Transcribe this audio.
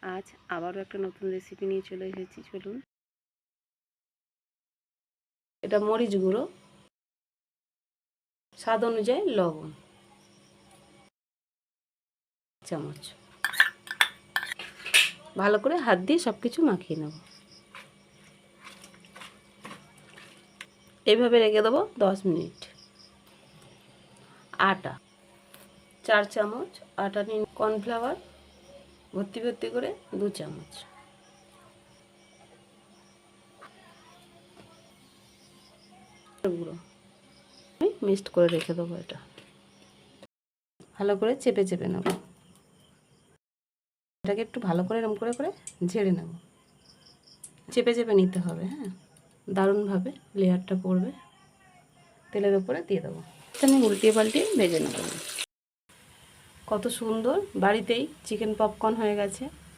আজ আবারও একটা নতুন রেসিপি নিয়ে চলে এসেছি। চলুন, এটা মরিচ গুঁড়ো, স্বাদ অনুযায়ী লবণ চামচ, ভালো করে হাত দিয়ে সব কিছু মাখিয়ে নেব। এইভাবে রেখে দেবো 10 মিনিট। আটা 4 চামচ আটা নিন। কর্নফ্লাওয়ার ভর্তি ভর্তি করে 2 চামচ। গুঁড়ো মিক্সড করে রেখে দেবো। এটা ভালো করে চেপে চেপে নেব। এটাকে একটু ভালো করে এরকম করে করে ঝেড়ে নেব। চেপে চেপে নিতে হবে। হ্যাঁ, দারুণভাবে লেয়ারটা পড়বে। তেলের উপরে দিয়ে দেবো। আমি উল্টিয়ে পাল্টিয়ে ভেজে নেব। কত সুন্দর বাড়িতেই চিকেন পপকর্ন হয়ে গেছে।